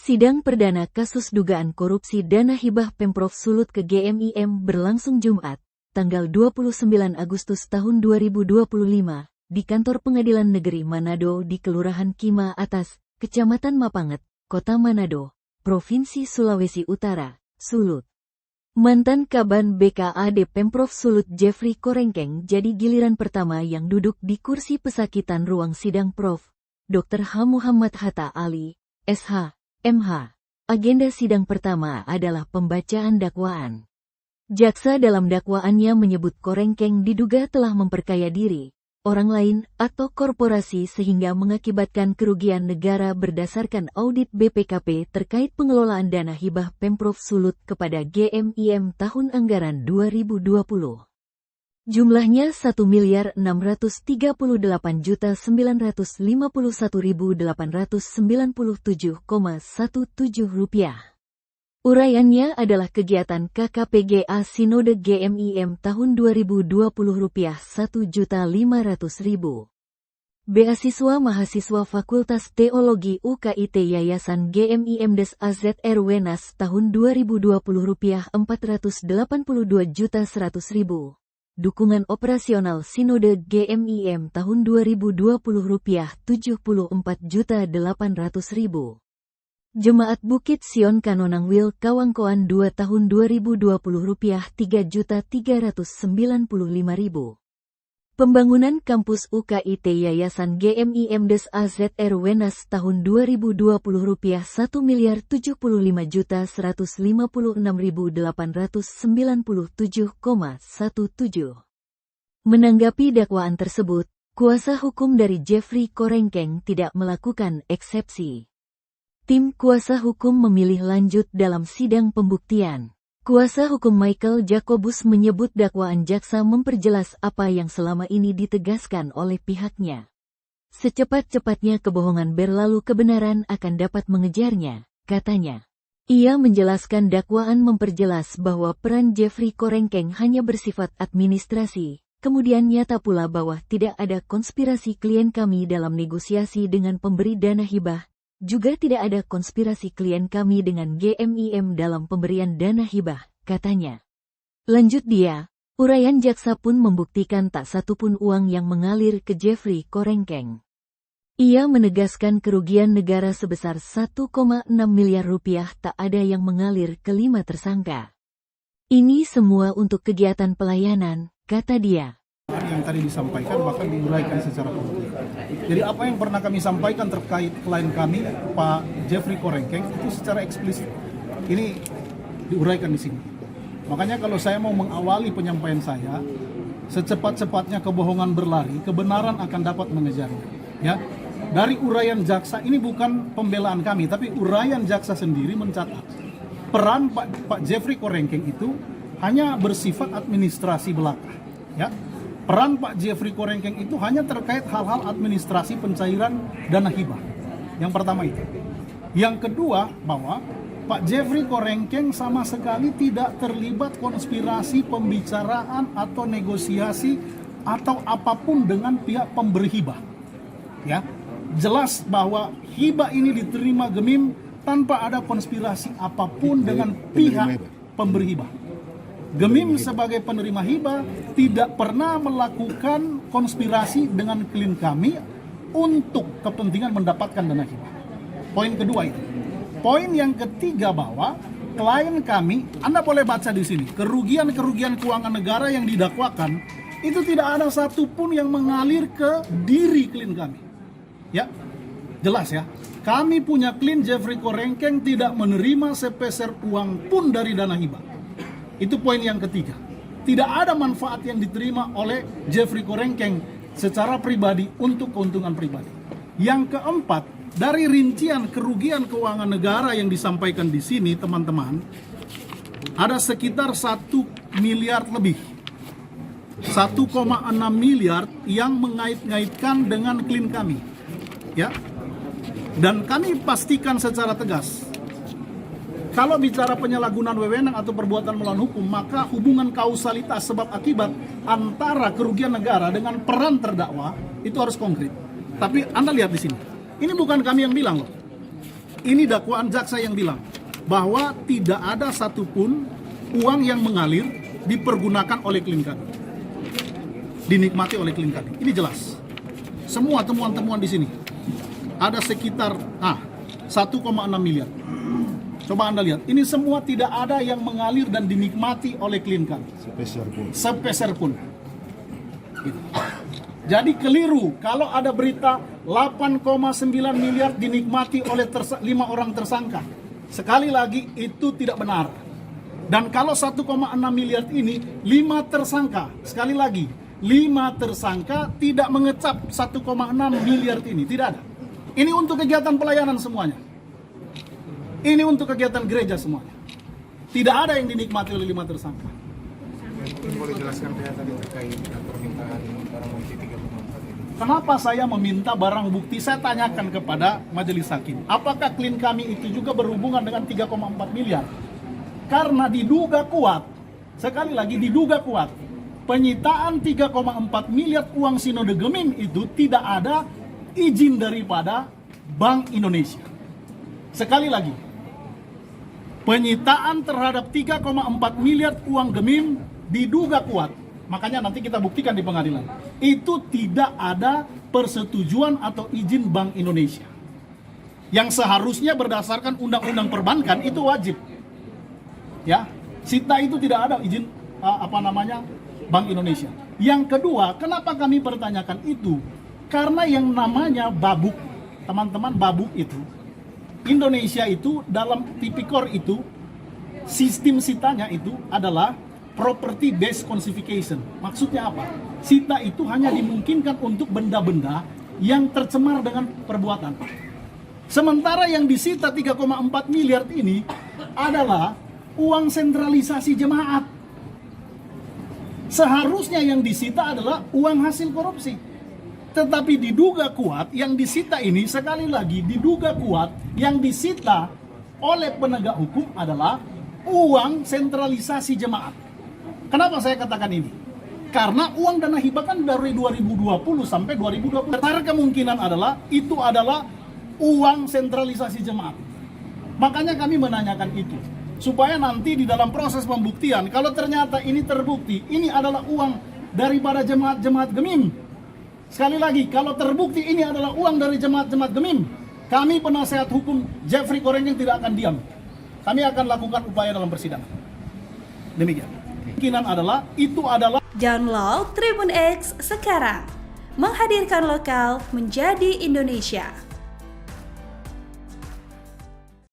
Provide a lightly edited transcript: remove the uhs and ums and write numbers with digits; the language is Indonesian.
Sidang perdana kasus dugaan korupsi dana hibah Pemprov Sulut ke GMIM berlangsung Jumat, tanggal 29 Agustus tahun 2025, di Kantor Pengadilan Negeri Manado di Kelurahan Kima Atas, Kecamatan Mapanget, Kota Manado, Provinsi Sulawesi Utara, Sulut. Mantan Kaban BKAD Pemprov Sulut Jeffrey Korengkeng jadi giliran pertama yang duduk di kursi pesakitan ruang sidang Prof. Dr. H. Muhammad Hatta Ali, SH. MH. Agenda sidang pertama adalah pembacaan dakwaan. Jaksa dalam dakwaannya menyebut Korengkeng diduga telah memperkaya diri, orang lain, atau korporasi sehingga mengakibatkan kerugian negara berdasarkan audit BPKP terkait pengelolaan dana hibah Pemprov Sulut kepada GMIM tahun anggaran 2020. Jumlahnya Rp1.638.951.897,17 Uraiannya adalah kegiatan KKPGA Sinode GMIM tahun 2020 Rp1.500.000. Beasiswa mahasiswa Fakultas Teologi UKIT Yayasan GMIM Des AZR Wenas tahun 2020 Rp482.100.000. Dukungan operasional Sinode GMIM tahun 2020 Rp74.800.000. Jemaat Bukit Sion Kanonangwil Kawangkoan 2 tahun 2020 Rp3.395.000. Pembangunan kampus UKIT Yayasan GMIM Des AZR Wenas tahun 2020 Rp1.775.156.897,17. Menanggapi dakwaan tersebut, kuasa hukum dari Jeffrey Korengkeng tidak melakukan eksepsi. Tim kuasa hukum memilih lanjut dalam sidang pembuktian. Kuasa hukum Michael Jacobus menyebut dakwaan jaksa memperjelas apa yang selama ini ditegaskan oleh pihaknya. Secepat-cepatnya kebohongan berlalu kebenaran akan dapat mengejarnya, katanya. Ia menjelaskan dakwaan memperjelas bahwa peran Jeffrey Korengkeng hanya bersifat administrasi, kemudian nyata pula bahwa tidak ada konspirasi klien kami dalam negosiasi dengan pemberi dana hibah. Juga tidak ada konspirasi klien kami dengan GMIM dalam pemberian dana hibah, katanya. Lanjut dia, uraian jaksa pun membuktikan tak satupun uang yang mengalir ke Jeffrey Korengkeng. Ia menegaskan kerugian negara sebesar Rp1,6 miliar tak ada yang mengalir ke 5 tersangka. Ini semua untuk kegiatan pelayanan, kata dia. Yang tadi disampaikan bahkan diuraikan secara publik. Jadi apa yang pernah kami sampaikan terkait klien kami, Pak Jeffrey Korengkeng, itu secara eksplisit. Ini diuraikan di sini. Makanya kalau saya mau mengawali penyampaian saya, secepat-cepatnya kebohongan berlari, kebenaran akan dapat mengejarnya. Ya, dari uraian jaksa ini bukan pembelaan kami, tapi uraian jaksa sendiri mencatat peran Pak Jeffrey Korengkeng itu hanya bersifat administrasi belaka. Ya. Peran Pak Jeffrey Korengkeng itu hanya terkait hal-hal administrasi pencairan dana hibah. Yang pertama itu. Yang kedua, bahwa Pak Jeffrey Korengkeng sama sekali tidak terlibat konspirasi pembicaraan atau negosiasi atau apapun dengan pihak pemberi hibah. Ya, jelas bahwa hibah ini diterima GMIM tanpa ada konspirasi apapun dengan pihak pemberi hibah. GMIM sebagai penerima hibah tidak pernah melakukan konspirasi dengan klien kami untuk kepentingan mendapatkan dana hibah. Poin kedua itu. Poin yang ketiga bahwa klien kami, Anda boleh baca di sini, kerugian-kerugian keuangan negara yang didakwakan itu tidak ada satupun yang mengalir ke diri klien kami. Ya, jelas ya. Kami punya klien Jeffrey Korengkeng tidak menerima sepeser uang pun dari dana hibah. Itu poin yang ketiga. Tidak ada manfaat yang diterima oleh Jeffrey Korengkeng secara pribadi untuk keuntungan pribadi. Yang keempat, dari rincian kerugian keuangan negara yang disampaikan di sini, teman-teman, ada sekitar 1 miliar lebih. 1,6 miliar yang mengait-ngaitkan dengan klien kami. Ya. Dan kami pastikan secara tegas, kalau bicara penyalahgunaan wewenang atau perbuatan melawan hukum, maka hubungan kausalitas sebab akibat antara kerugian negara dengan peran terdakwa itu harus konkret. Tapi Anda lihat di sini, ini bukan kami yang bilang loh. Ini dakwaan jaksa yang bilang bahwa tidak ada satupun uang yang mengalir dipergunakan oleh klien kami, dinikmati oleh klien kami. Ini jelas. Semua temuan-temuan di sini ada sekitar 1,6 miliar. Coba Anda lihat, ini semua tidak ada yang mengalir dan dinikmati oleh klien kami. Sepeser pun. Gitu. Jadi keliru kalau ada berita 8,9 miliar dinikmati oleh 5 orang tersangka. Sekali lagi itu tidak benar. Dan kalau 1,6 miliar ini 5 tersangka, sekali lagi 5 tersangka tidak mengecap 1,6 miliar ini, tidak ada. Ini untuk kegiatan pelayanan semuanya. Ini untuk kegiatan gereja semuanya. Tidak ada yang dinikmati oleh 5 tersangka. Boleh jelaskan tadi terkait permintaan barang bukti 3,4 ini? Kenapa saya meminta barang bukti? Saya tanyakan kepada majelis hakim. Apakah klien kami itu juga berhubungan dengan 3,4 miliar? Karena diduga kuat, sekali lagi diduga kuat, penyitaan 3,4 miliar uang Sinode Gemim itu tidak ada izin daripada Bank Indonesia. Sekali lagi, penyitaan terhadap 3,4 miliar uang Gemim diduga kuat. Makanya nanti kita buktikan di pengadilan. Itu tidak ada persetujuan atau izin Bank Indonesia. Yang seharusnya berdasarkan undang-undang perbankan itu wajib. Ya, Sita itu tidak ada izin Bank Indonesia. Yang kedua, kenapa kami pertanyakan itu? Karena yang namanya babuk, teman-teman, babuk itu Indonesia itu dalam Tipikor itu sistem sitanya itu adalah property based classification. Maksudnya apa? Sita itu hanya dimungkinkan untuk benda-benda yang tercemar dengan perbuatan. Sementara yang disita 3,4 miliar ini adalah uang sentralisasi jemaat. Seharusnya yang disita adalah uang hasil korupsi. Tetapi diduga kuat yang disita ini, sekali lagi diduga kuat yang disita oleh penegak hukum adalah uang sentralisasi jemaat. Kenapa saya katakan ini? Karena uang dana hibah kan dari 2020 sampai 2020. Besar kemungkinan adalah itu adalah uang sentralisasi jemaat. Makanya kami menanyakan itu. Supaya nanti di dalam proses pembuktian, kalau ternyata ini terbukti, ini adalah uang daripada jemaat-jemaat Gemim. Sekali lagi, kalau terbukti ini adalah uang dari jemaat-jemaat Gemim, kami penasehat hukum Jeffrey Korengkeng tidak akan diam. Kami akan lakukan upaya dalam persidangan. Demikian. Kemungkinan adalah, itu adalah Download Tribun X sekarang. Menghadirkan lokal menjadi Indonesia.